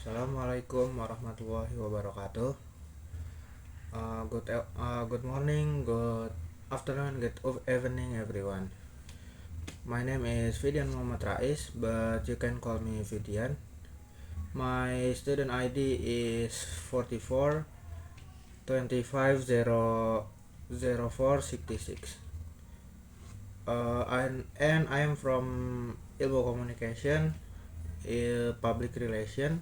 Assalamualaikum warahmatullahi wabarakatuh. Good morning, good afternoon, good evening, everyone. My name is Fidian Muhammad Rais, but you can call me Fidian. My student ID is 44 25 0466. And I am from Ilmu Communication, Public Relation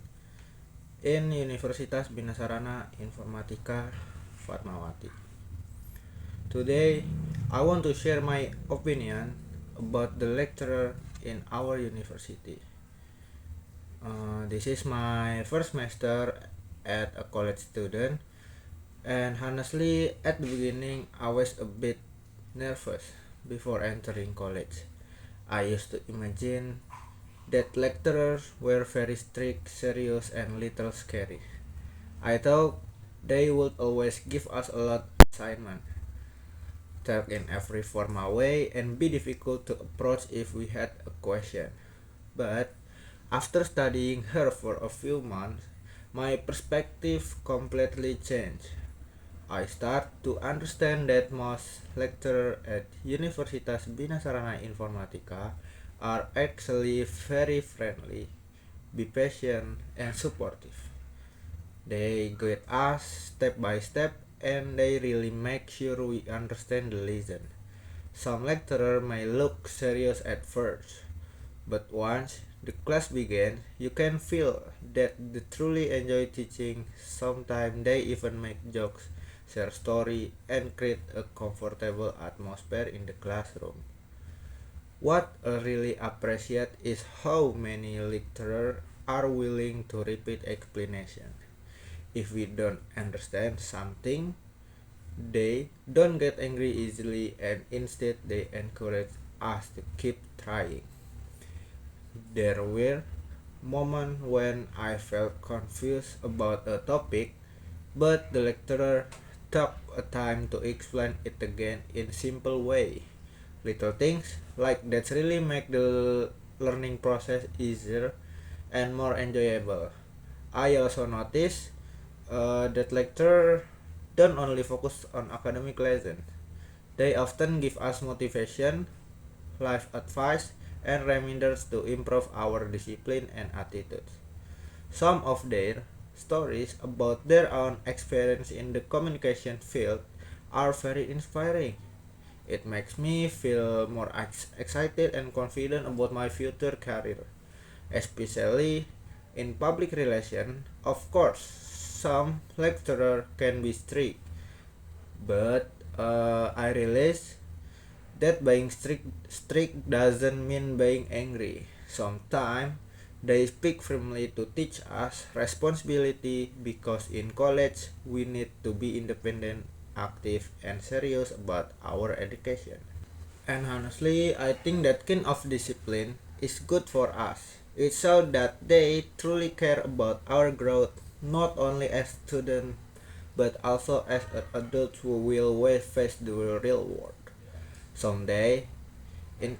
in Universitas Bina Sarana Informatika Fatmawati. Today, I want to share my opinion about the lecturer in our university. This is my first semester as a college student, and honestly, at the beginning, I was a bit nervous before entering college. I used to imagine that lecturers were very strict, serious, and little scary. I thought they would always give us a lot of assignment, talk in every formal way, and be difficult to approach if we had a question. But after studying her for a few months, my perspective completely changed. I start to understand that most lecturers at Universitas Bina Sarana Informatika are actually very friendly, be patient, and supportive. They guide us step by step and they really make sure we understand the lesson. Some lecturer may look serious at first, but once the class begins, you can feel that they truly enjoy teaching. Sometimes they even make jokes, share story, and create a comfortable atmosphere in the classroom. What I really appreciate is how many lecturers are willing to repeat explanation. If we don't understand something, they don't get angry easily and instead they encourage us to keep trying. There were moments when I felt confused about a topic, but the lecturer took a time to explain it again in simple way. Little things like that really make the learning process easier and more enjoyable. I also noticed that lecturer don't only focus on academic lessons. They often give us motivation, life advice, and reminders to improve our discipline and attitudes. Some of their stories about their own experience in the communication field are very inspiring. It makes me feel more excited and confident about my future career, especially in public relations. Of course, some lecturer can be strict, but I realize that being strict doesn't mean being angry. Sometimes they speak firmly to teach us responsibility because in college we need to be independent, active, and serious about our education. And honestly, I think that kind of discipline is good for us. It shows that they truly care about our growth, not only as students, but also as adults who will face the real world someday. In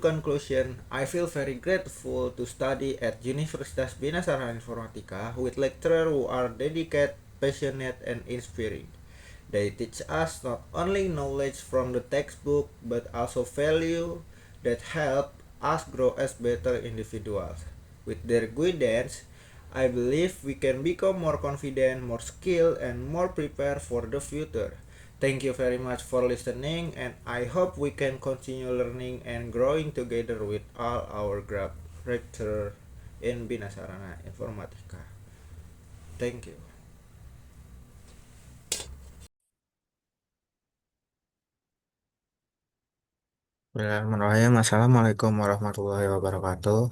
conclusion, I feel very grateful to study at Universitas Bina Sarana Informatika with lecturers who are dedicated, passionate, and inspiring. They teach us not only knowledge from the textbook but also value that help us grow as better individuals. With their guidance, I believe we can become more confident, more skilled, and more prepared for the future. Thank you very much for listening, and I hope we can continue learning and growing together with all our grab rector in Bina Sarana Informatika. Thank you. Bismillahirrahmanirrahim. Assalamualaikum warahmatullahi wabarakatuh.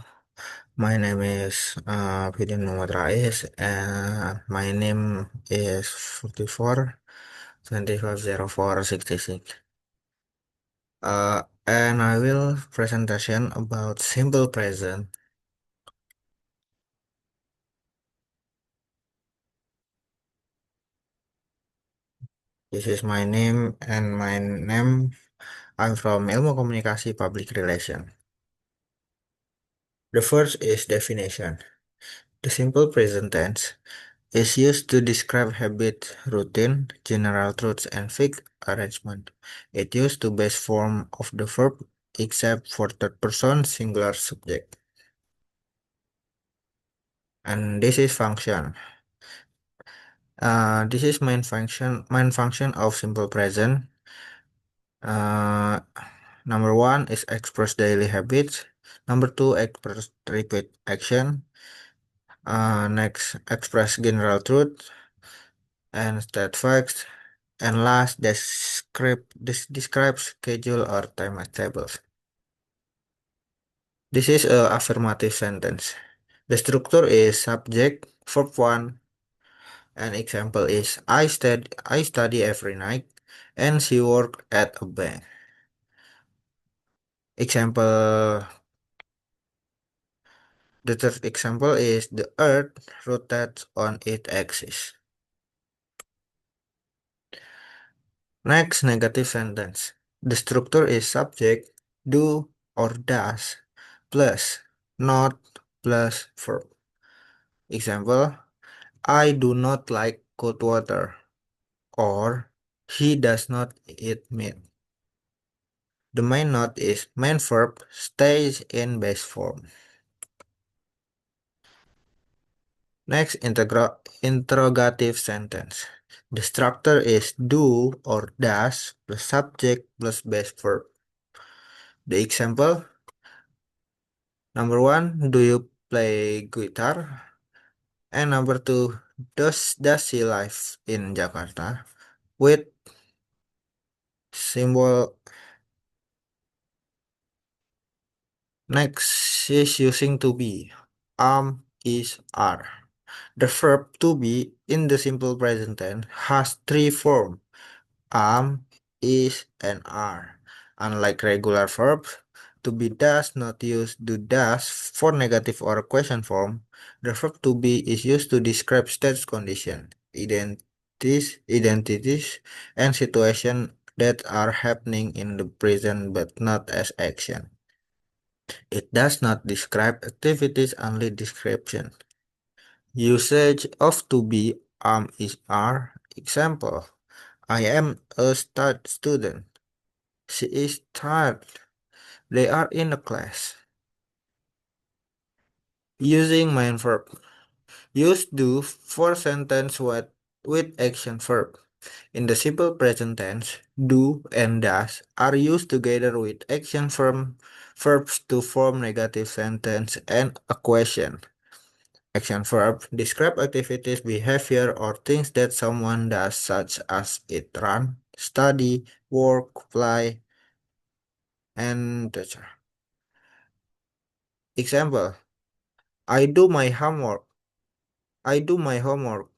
My name is Fidin Muhammad Rais, and my name is 44 25 04 66. And I will presentation about simple present. This is my name and my name. I'm from Ilmu Komunikasi Public Relation. The first is definition. The simple present tense is used to describe habit, routine, general truths, and fixed arrangement. It used to base form of the verb except for third person singular subject. And this is function. This is main function of simple present. Uh, Number one is express daily habits. Number two, express repeat action. Next, express general truth and state facts. And last, this describes schedule or timetables. This is a affirmative sentence. The structure is subject, verb one, an example is I study every night, and she worked at a bank. Example The third example is the Earth rotates on its axis. Next, negative sentence. The structure is subject, do or does, plus not plus verb. Example, I do not like cold water, or he does not eat meat. The main note is main verb stays in base form. Next, interrogative sentence. The structure is do or does plus subject plus base verb. The example, number one, do you play guitar? And number two, does she live in Jakarta? With symbol next is using to be. Is, are. The verb to be in the simple present tense has three forms. Is, and are. Unlike regular verbs, to be does not use do does for negative or question form. The verb to be is used to describe status condition, identities, and situations that are happening in the present but not as action. It does not describe activities, only description. Usage of to be is are. Example, I am a student. She is tired. They are in a class. Using main verb. Use do for sentence with action verb. In the simple present tense, do and does are used together with action verbs to form negative sentence and a question. Action verb describe activities, behavior, or things that someone does, such as eat, run, study, work, fly, and etc. Example, I do my homework. I do my homework.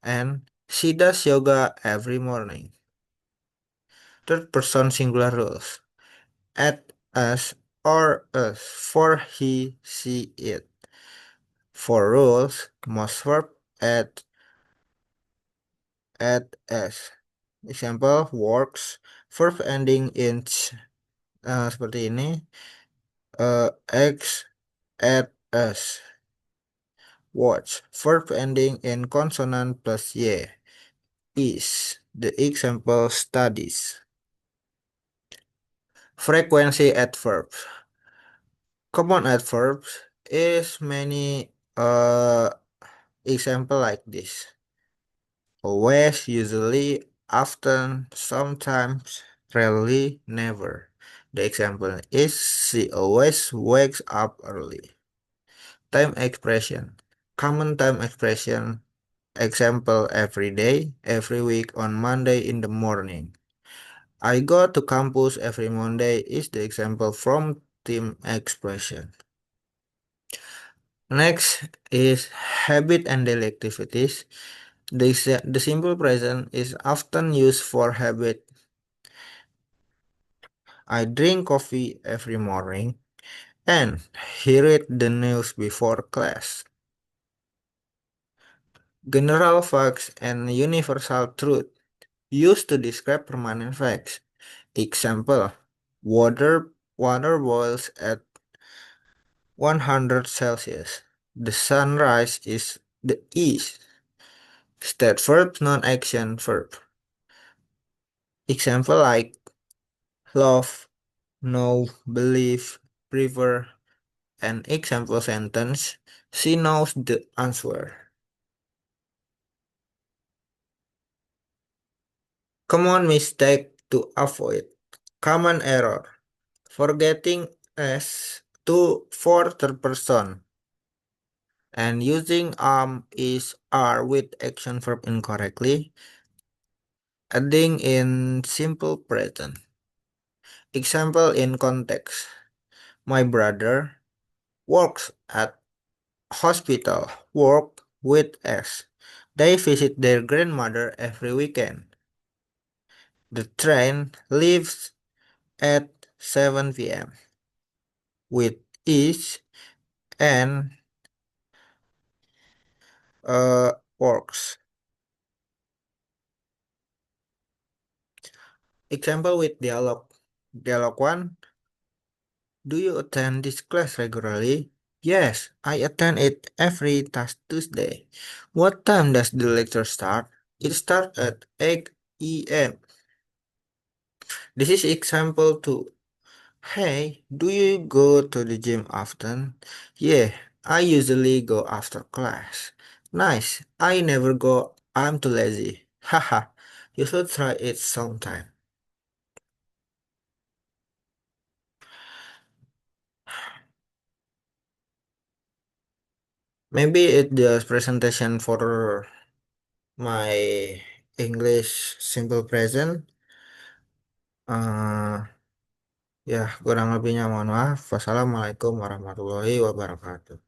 And she does yoga every morning. Third person singular rules. At us or us. For he, she, it. For rules, most verb at us. Example, works. Verb ending in seperti ini. X at us. Watch. Verb ending in consonant plus y. Is. The example studies. Frequency adverbs. Common adverbs is many example like this. Always, usually, often, sometimes, rarely, never. The example is she always wakes up early. Time expression. Common time expression. Example every day, every week on Monday in the morning. I go to campus every Monday is the example from team expression. Next is habit and daily activities. The simple present is often used for habit. I drink coffee every morning and he read the news before class. General facts and universal truth used to describe permanent facts. Example, water boils at 100 Celsius. The sunrise is the east. State verb, non-action verb. Example like love, know, believe, prefer, and example sentence. She knows the answer. Common mistake to avoid. Common error. Forgetting S to for third person and using is are with action verb incorrectly. Adding in simple present. Example in context. My brother works at hospital. Work with S. They visit their grandmother every weekend. The train leaves at 7 p.m. with is and works. Example with dialogue. Dialogue 1. Do you attend this class regularly? Yes, I attend it every Tuesday. What time does the lecture start? It starts at 8 a.m. This is example 2. Hey, do you go to the gym often? Yeah, I usually go after class. Nice, I never go, I'm too lazy. Haha, you should try it sometime. Maybe it's just presentation for my English simple present. eh ya, kurang lebihnya mohon maaf. Wassalamualaikum warahmatullahi wabarakatuh.